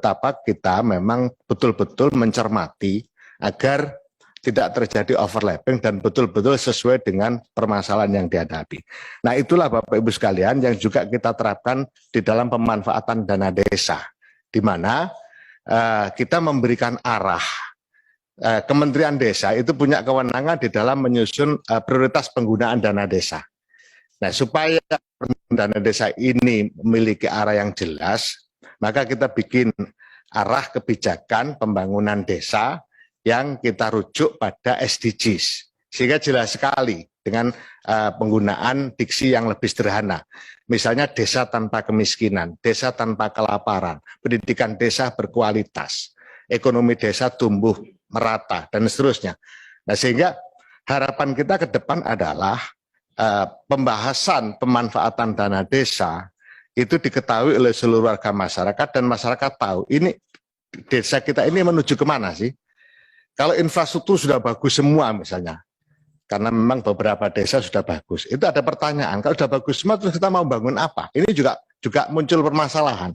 betapa kita memang betul-betul mencermati agar tidak terjadi overlapping dan betul-betul sesuai dengan permasalahan yang dihadapi. Nah, itulah Bapak Ibu sekalian yang juga kita terapkan di dalam pemanfaatan dana desa, di mana kita memberikan arah. Kementerian Desa itu punya kewenangan di dalam menyusun prioritas penggunaan dana desa. Nah, supaya dana desa ini memiliki arah yang jelas, maka kita bikin arah kebijakan pembangunan desa yang kita rujuk pada SDGs. Sehingga jelas sekali dengan penggunaan diksi yang lebih sederhana. Misalnya desa tanpa kemiskinan, desa tanpa kelaparan, pendidikan desa berkualitas, ekonomi desa tumbuh merata, dan seterusnya. Nah, sehingga harapan kita ke depan adalah pembahasan pemanfaatan dana desa itu diketahui oleh seluruh warga masyarakat, dan masyarakat tahu ini desa kita ini menuju kemana sih. Kalau infrastruktur sudah bagus semua misalnya, karena memang beberapa desa sudah bagus, itu ada pertanyaan, kalau sudah bagus semua terus kita mau bangun apa? Ini juga muncul permasalahan.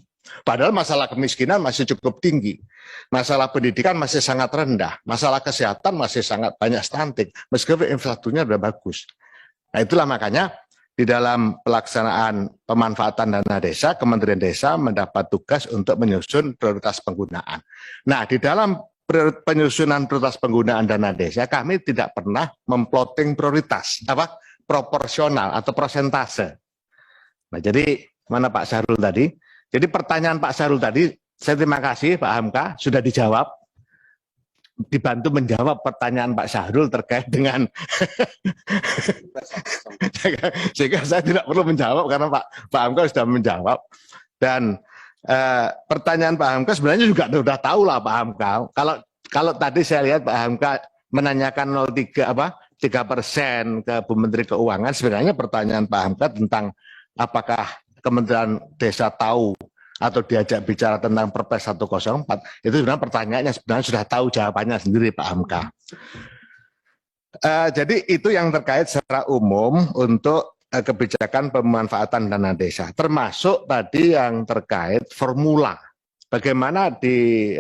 Padahal masalah kemiskinan masih cukup tinggi, masalah pendidikan masih sangat rendah, masalah kesehatan masih sangat banyak stunting, meskipun infrastrukturnya sudah bagus. Nah, itulah makanya di dalam pelaksanaan pemanfaatan dana desa, Kementerian Desa mendapat tugas untuk menyusun prioritas penggunaan. Nah, di dalam penyusunan prioritas penggunaan dana desa, kami tidak pernah memplotting prioritas, proporsional atau persentase. Nah, jadi mana Pak Syahrul tadi? Jadi pertanyaan Pak Syahrul tadi, saya terima kasih Pak Hamka sudah dijawab, dibantu menjawab pertanyaan Pak Syahrul terkait dengan sehingga saya tidak perlu menjawab karena Pak Hamka sudah menjawab. Dan pertanyaan Pak Hamka sebenarnya juga sudah tahu lah Pak Hamka. Kalau tadi saya lihat Pak Hamka menanyakan 3% ke Bu Menteri Keuangan, sebenarnya pertanyaan Pak Hamka tentang apakah Kementerian Desa tahu atau diajak bicara tentang Perpres 104, itu sebenarnya pertanyaannya sebenarnya sudah tahu jawabannya sendiri Pak Hamka. Jadi itu yang terkait secara umum untuk kebijakan pemanfaatan dana desa, termasuk tadi yang terkait formula. Bagaimana di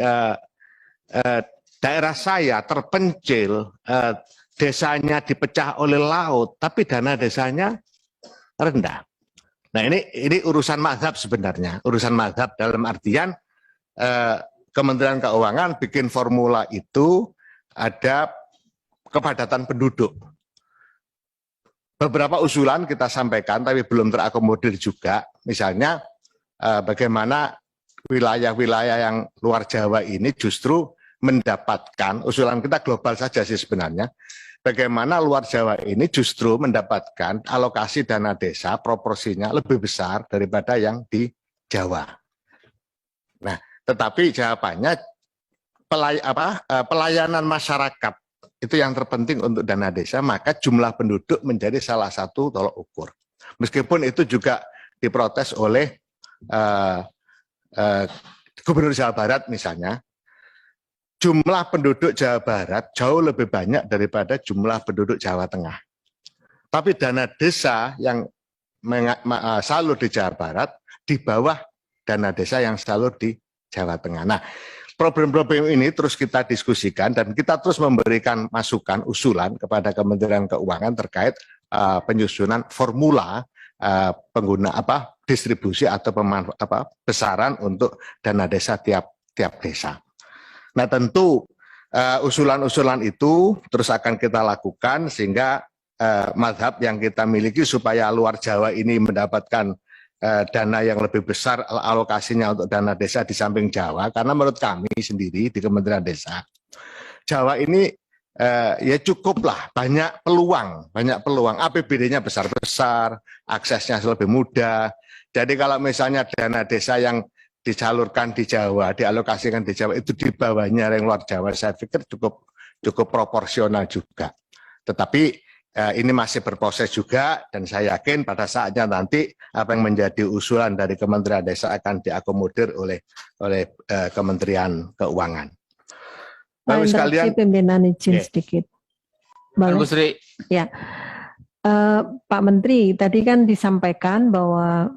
daerah saya terpencil, desanya dipecah oleh laut, tapi dana desanya rendah. Nah, ini urusan mazhab sebenarnya, urusan mazhab dalam artian Kementerian Keuangan bikin formula itu ada kepadatan penduduk. Beberapa usulan kita sampaikan tapi belum terakomodir juga, misalnya bagaimana wilayah-wilayah yang luar Jawa ini justru mendapatkan, usulan kita global saja sih sebenarnya, bagaimana luar Jawa ini justru mendapatkan alokasi dana desa proporsinya lebih besar daripada yang di Jawa. Nah, tetapi jawabannya pelayanan masyarakat itu yang terpenting untuk dana desa, maka jumlah penduduk menjadi salah satu tolok ukur. Meskipun itu juga diprotes oleh Gubernur Jawa Barat misalnya, jumlah penduduk Jawa Barat jauh lebih banyak daripada jumlah penduduk Jawa Tengah. Tapi dana desa yang salur di Jawa Barat di bawah dana desa yang salur di Jawa Tengah. Nah, problem-problem ini terus kita diskusikan dan kita terus memberikan masukan, usulan kepada Kementerian Keuangan terkait penyusunan formula distribusi atau besaran untuk dana desa tiap desa. Nah, tentu usulan-usulan itu terus akan kita lakukan sehingga mazhab yang kita miliki supaya luar Jawa ini mendapatkan dana yang lebih besar alokasinya untuk dana desa di samping Jawa, karena menurut kami sendiri di Kementerian Desa, Jawa ini ya cukuplah banyak peluang, APBD-nya besar-besar, aksesnya lebih mudah. Jadi kalau misalnya dana desa yang disalurkan di Jawa, dialokasikan di Jawa itu di bawahnya yang luar Jawa, saya pikir cukup proporsional juga. Tetapi ini masih berproses juga dan saya yakin pada saatnya nanti apa yang menjadi usulan dari Kementerian Desa akan diakomodir oleh Kementerian Keuangan. Bapak sekalian, pimpinan izin sedikit. Bu Sri. Ya, Pak Menteri, tadi kan disampaikan bahwa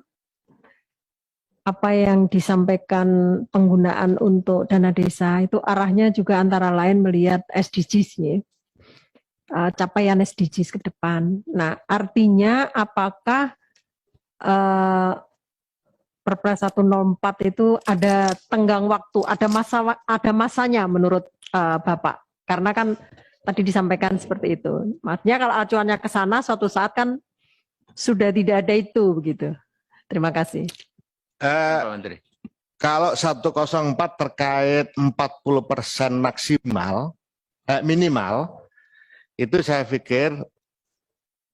apa yang disampaikan penggunaan untuk dana desa itu arahnya juga antara lain melihat SDGs ya, capaian SDGs ke depan. Nah, artinya apakah Perpres 104 itu ada tenggang waktu, ada masanya menurut Bapak? Karena kan tadi disampaikan seperti itu. Maksudnya kalau acuannya ke sana suatu saat kan sudah tidak ada itu begitu. Terima kasih. Pak Menteri. Kalau 104 terkait 40% maksimal, minimal, itu saya pikir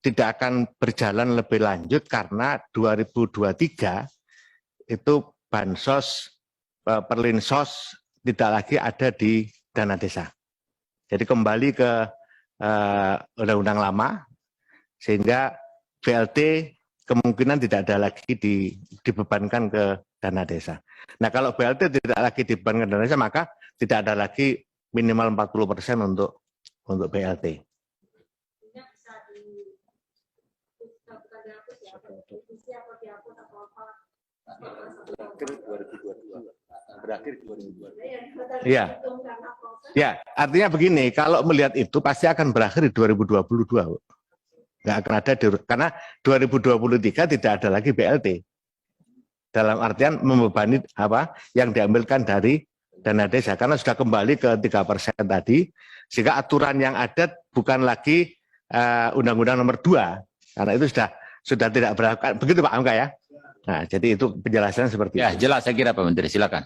tidak akan berjalan lebih lanjut karena 2023 itu bansos, perlinsos tidak lagi ada di dana desa. Jadi kembali ke undang-undang lama, sehingga BLT kemungkinan tidak ada lagi dibebankan ke dana desa. Nah, kalau BLT tidak lagi dibebankan ke dana desa, maka tidak ada lagi minimal 40% untuk BLT. Berakhir 2022. Iya. Ya, artinya begini, kalau melihat itu pasti akan berakhir di 2022. Nggak akan ada, karena 2023 tidak ada lagi BLT. Dalam artian membebani apa yang diambilkan dari dana desa, karena sudah kembali ke 3% tadi, sehingga aturan yang ada bukan lagi Undang-Undang Nomor 2, karena itu sudah tidak berlaku. Begitu Pak Angga ya. Nah, jadi itu penjelasan seperti itu. Ya, jelas saya kira Pak Menteri, silakan.